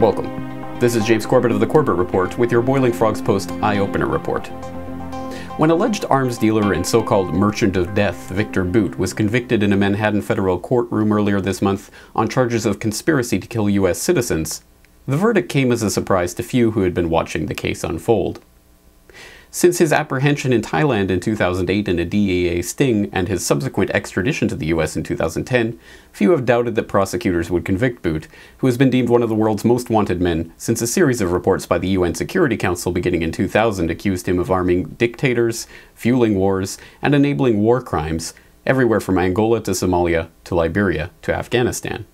Welcome. This is James Corbett of the Corbett Report with your Boiling Frogs Post EyeOpener Report. When alleged arms dealer and so-called merchant of death Viktor Bout was convicted in a Manhattan federal courtroom earlier this month on charges of conspiracy to kill U.S. citizens, the verdict came as a surprise to few who had been watching the case unfold. Since his apprehension in Thailand in 2008 in a DEA sting and his subsequent extradition to the US in 2010, few have doubted that prosecutors would convict Bout, who has been deemed one of the world's most wanted men since a series of reports by the UN Security Council beginning in 2000 accused him of arming dictators, fueling wars, and enabling war crimes, everywhere from Angola to Somalia to Liberia to Afghanistan.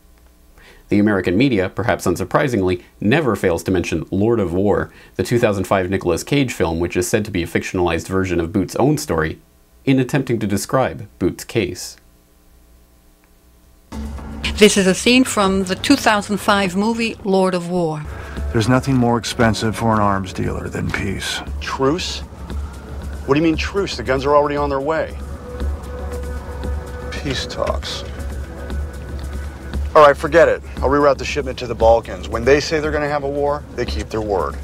The American media, perhaps unsurprisingly, never fails to mention Lord of War, the 2005 Nicolas Cage film which is said to be a fictionalized version of Bout's own story, in attempting to describe Bout's case. This is a scene from the 2005 movie Lord of War. There's nothing more expensive for an arms dealer than peace. Truce? What do you mean truce? The guns are already on their way. Peace talks. All right, forget it. I'll reroute the shipment to the Balkans. When they say they're going to have a war, they keep their word.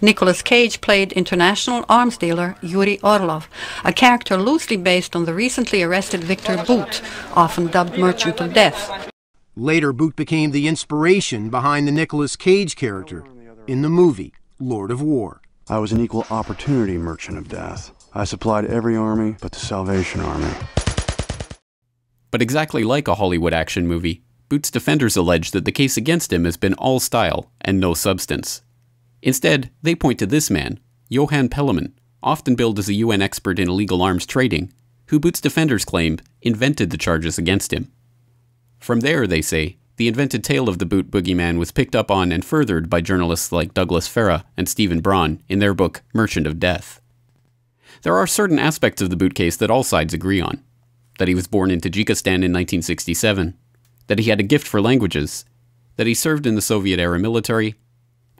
Nicolas Cage played international arms dealer Yuri Orlov, a character loosely based on the recently arrested Viktor Bout, often dubbed Merchant of Death. Later, Bout became the inspiration behind the Nicolas Cage character in the movie Lord of War. I was an equal opportunity merchant of death. I supplied every army but the Salvation Army. But exactly like a Hollywood action movie, Bout's defenders allege that the case against him has been all style and no substance. Instead, they point to this man, Johan Pelleman, often billed as a UN expert in illegal arms trading, who Bout's defenders claim invented the charges against him. From there, they say, the invented tale of the Bout boogeyman was picked up on and furthered by journalists like Douglas Farah and Stephen Braun in their book Merchant of Death. There are certain aspects of the Bout case that all sides agree on. That he was born in Tajikistan in 1967, that he had a gift for languages, that he served in the Soviet-era military,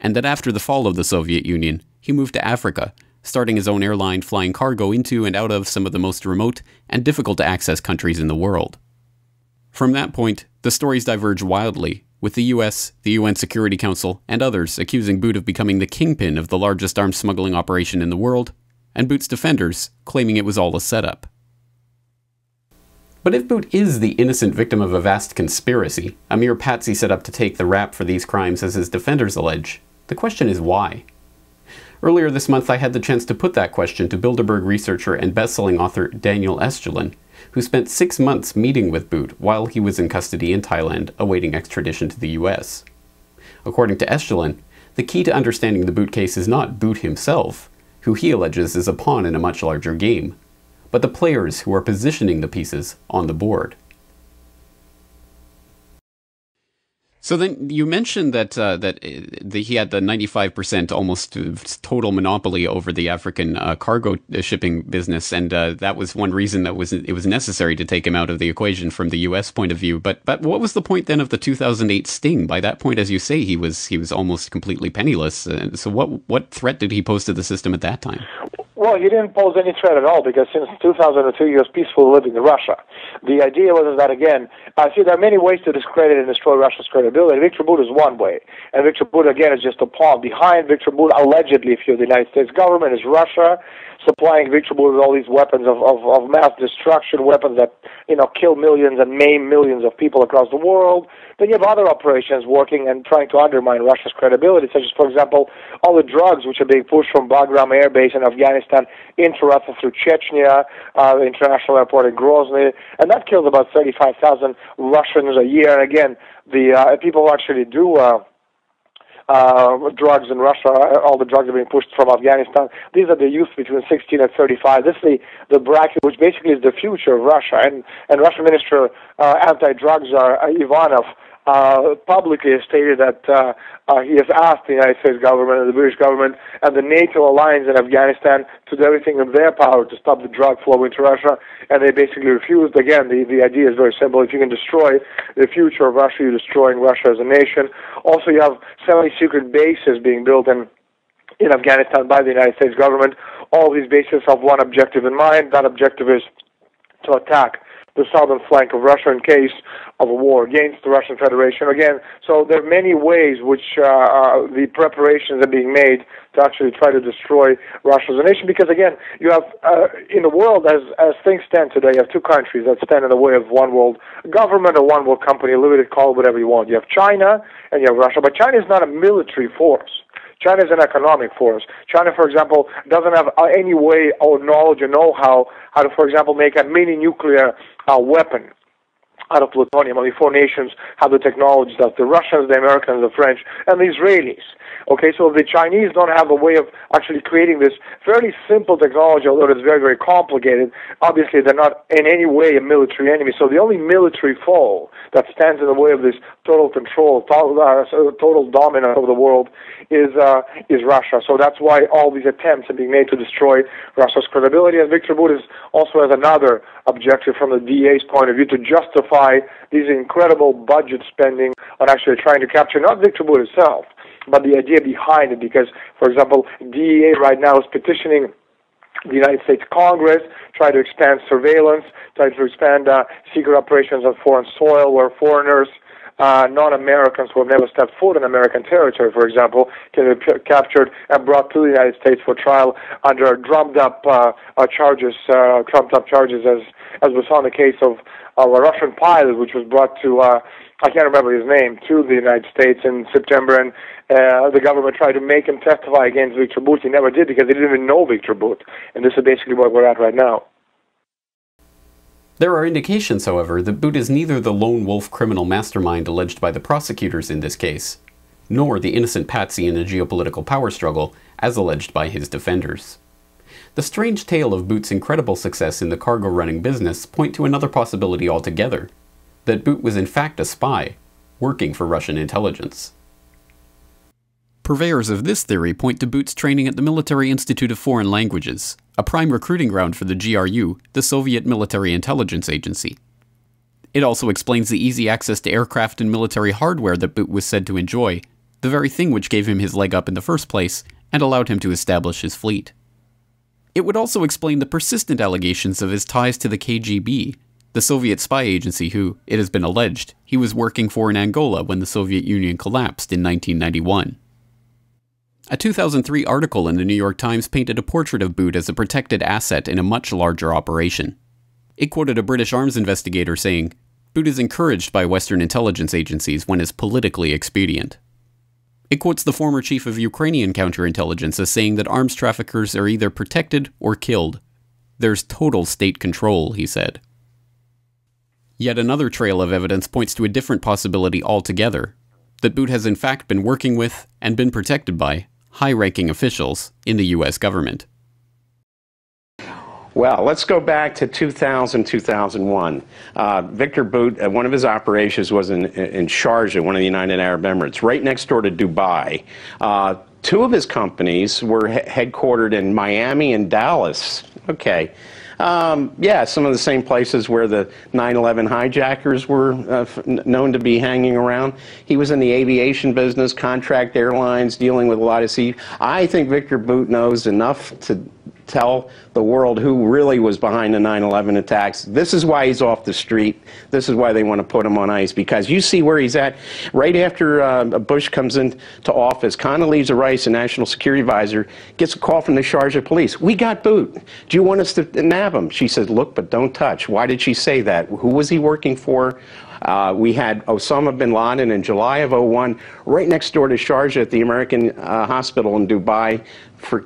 and that after the fall of the Soviet Union, he moved to Africa, starting his own airline flying cargo into and out of some of the most remote and difficult-to-access countries in the world. From that point, the stories diverge wildly, with the US, the UN Security Council, and others accusing Bout of becoming the kingpin of the largest arms smuggling operation in the world, and Bout's defenders claiming it was all a setup. But if Bout is the innocent victim of a vast conspiracy, a mere patsy set up to take the rap for these crimes as his defenders allege, the question is why? Earlier this month I had the chance to put that question to Bilderberg researcher and best-selling author Daniel Estulin, who spent 6 months meeting with Bout while he was in custody in Thailand awaiting extradition to the US. According to Estulin, the key to understanding the Bout case is not Bout himself, who he alleges is a pawn in a much larger game, but the players who are positioning the pieces on the board. So then you mentioned that he had the 95% almost total monopoly over the African cargo shipping business, and that was one reason that it was necessary to take him out of the equation from the U.S. point of view. But what was the point then of the 2008 sting? By that point, as you say, he was almost completely penniless. So what threat did he pose to the system at that time? Well, he didn't pose any threat at all because since 2002 he was peacefully living in Russia. The idea was that, again, see, there are many ways to discredit and destroy Russia's credibility. Viktor Bout is one way. And Viktor Bout, again, is just a pawn. Behind Viktor Bout, allegedly, if you're the United States government, is Russia, supplying Viktor Bout with all these weapons of mass destruction, weapons that, kill millions and maim millions of people across the world. Then you have other operations working and trying to undermine Russia's credibility, such as, for example, all the drugs which are being pushed from Bagram Air Base in Afghanistan into Russia through Chechnya, the international airport in Grozny, and that kills about 35,000 Russians a year. And again, the people who actually do drugs in Russia, all the drugs are being pushed from Afghanistan. These are the youth between 16 and 35. This is the bracket, which basically is the future of Russia. And Russian Minister anti-drugs Ivanov publicly has stated that he has asked the United States government and the British government and the NATO alliance in Afghanistan to do everything in their power to stop the drug flow into Russia, and they basically refused. Again, the idea is very simple. If you can destroy the future of Russia, you're destroying Russia as a nation. Also, you have 70 secret bases being built in Afghanistan by the United States government. All these bases have one objective in mind. That objective is to attack the southern flank of Russia in case of a war against the Russian Federation. Again, so there are many ways which the preparations are being made to actually try to destroy Russia as a nation. Because again, you have in the world, as things stand today, you have two countries that stand in the way of one world government or one world company. Limited, call it whatever you want. You have China and you have Russia, but China is not a military force. China is an economic force. China, for example, doesn't have any way or knowledge or know-how how to, for example, make a mini nuclear weapon out of plutonium. Only four nations have the technology: that's the Russians, the Americans, the French, and the Israelis. Okay, so the Chinese don't have a way of actually creating this fairly simple technology, although it's very, very complicated. Obviously, they're not in any way a military enemy. So the only military foe that stands in the way of this total control, total dominance of the world is Russia. So that's why all these attempts are being made to destroy Russia's credibility. And Viktor Bout also has another objective from the DA's point of view to justify these incredible budget spending on actually trying to capture not Viktor Bout himself, but the idea behind it. Because, for example, DEA right now is petitioning the United States Congress, try to expand surveillance, try to expand secret operations on foreign soil where foreigners, non-Americans who have never stepped foot in American territory, for example, can be captured and brought to the United States for trial under drummed-up charges, as we saw in the case of a Russian pilot, which was brought to, I can't remember his name, to the United States in September, and the government tried to make him testify against Viktor Bout. He never did because they didn't even know Viktor Bout, and this is basically where we're at right now. There are indications, however, that Bout is neither the lone wolf criminal mastermind alleged by the prosecutors in this case, nor the innocent patsy in a geopolitical power struggle as alleged by his defenders. The strange tale of Bout's incredible success in the cargo-running business point to another possibility altogether, that Bout was in fact a spy, working for Russian intelligence. Purveyors of this theory point to Bout's training at the Military Institute of Foreign Languages, a prime recruiting ground for the GRU, the Soviet military intelligence agency. It also explains the easy access to aircraft and military hardware that Bout was said to enjoy, the very thing which gave him his leg up in the first place and allowed him to establish his fleet. It would also explain the persistent allegations of his ties to the KGB, the Soviet spy agency who, it has been alleged, he was working for in Angola when the Soviet Union collapsed in 1991. A 2003 article in the New York Times painted a portrait of Bout as a protected asset in a much larger operation. It quoted a British arms investigator saying, "Bout is encouraged by Western intelligence agencies when it's politically expedient." It quotes the former chief of Ukrainian counterintelligence as saying that arms traffickers are either protected or killed. "There's total state control," he said. Yet another trail of evidence points to a different possibility altogether, that Bout has in fact been working with, and been protected by, high-ranking officials in the U.S. government. Well, let's go back to 2000-2001. Viktor Bout, one of his operations was in Sharjah, one of the United Arab Emirates, right next door to Dubai. Two of his companies were headquartered in Miami and Dallas. Okay. Yeah, some of the same places where the 9/11 hijackers were known to be hanging around. He was in the aviation business, contract airlines, dealing with a lot of sea. I think Viktor Bout knows enough to tell the world who really was behind the 9/11 attacks. This is why he's off the street. This is why they want to put him on ice, because you see where he's at. Right after Bush comes into office, Condoleezza Rice, the National Security Advisor, gets a call from the Sharjah police. "We got Bout. Do you want us to nab him?" She says, "Look, but don't touch." Why did she say that? Who was he working for? We had Osama bin Laden in July of '01, right next door to Sharjah at the American hospital in Dubai for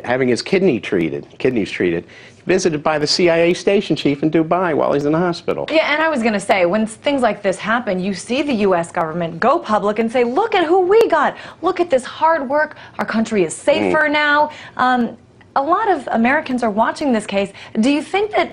having his kidneys treated. Visited by the CIA station chief in Dubai while he's in the hospital. Yeah, and I was going to say, when things like this happen, you see the U.S. government go public and say, "Look at who we got. Look at this hard work. Our country is safer now." A lot of Americans are watching this case. Do you think that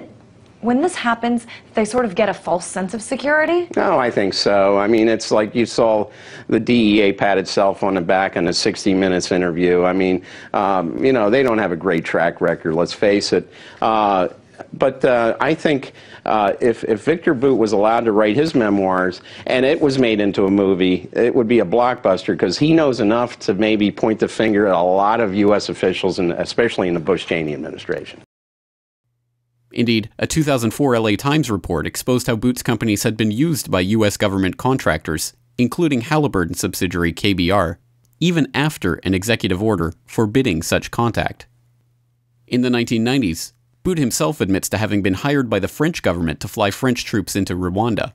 when this happens, they sort of get a false sense of security? No, I think so. I mean, it's like you saw the DEA pat itself on the back in a 60 Minutes interview. I mean, they don't have a great track record, let's face it. But I think if Viktor Bout was allowed to write his memoirs and it was made into a movie, it would be a blockbuster, because he knows enough to maybe point the finger at a lot of U.S. officials, and especially in the Bush-Cheney administration. Indeed, a 2004 LA Times report exposed how Bout's companies had been used by US government contractors, including Halliburton subsidiary KBR, even after an executive order forbidding such contact. In the 1990s, Bout himself admits to having been hired by the French government to fly French troops into Rwanda.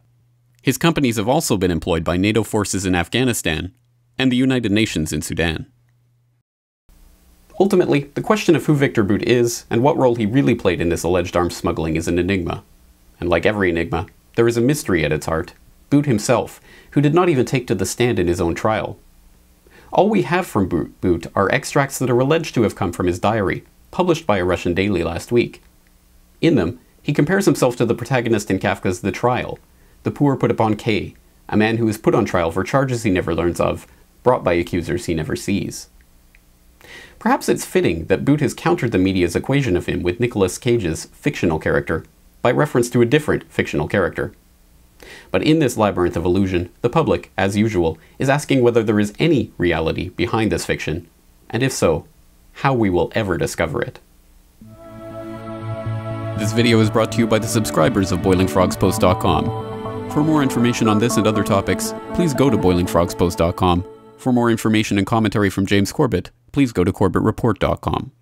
His companies have also been employed by NATO forces in Afghanistan and the United Nations in Sudan. Ultimately, the question of who Viktor Bout is and what role he really played in this alleged arms smuggling is an enigma. And like every enigma, there is a mystery at its heart: Bout himself, who did not even take to the stand in his own trial. All we have from Bout are extracts that are alleged to have come from his diary, published by a Russian daily last week. In them, he compares himself to the protagonist in Kafka's The Trial, the poor put upon K, a man who is put on trial for charges he never learns of, brought by accusers he never sees. Perhaps it's fitting that Bout has countered the media's equation of him with Nicolas Cage's fictional character, by reference to a different fictional character. But in this labyrinth of illusion, the public, as usual, is asking whether there is any reality behind this fiction, and if so, how we will ever discover it. This video is brought to you by the subscribers of BoilingFrogsPost.com. For more information on this and other topics, please go to BoilingFrogsPost.com. For more information and commentary from James Corbett, please go to CorbettReport.com.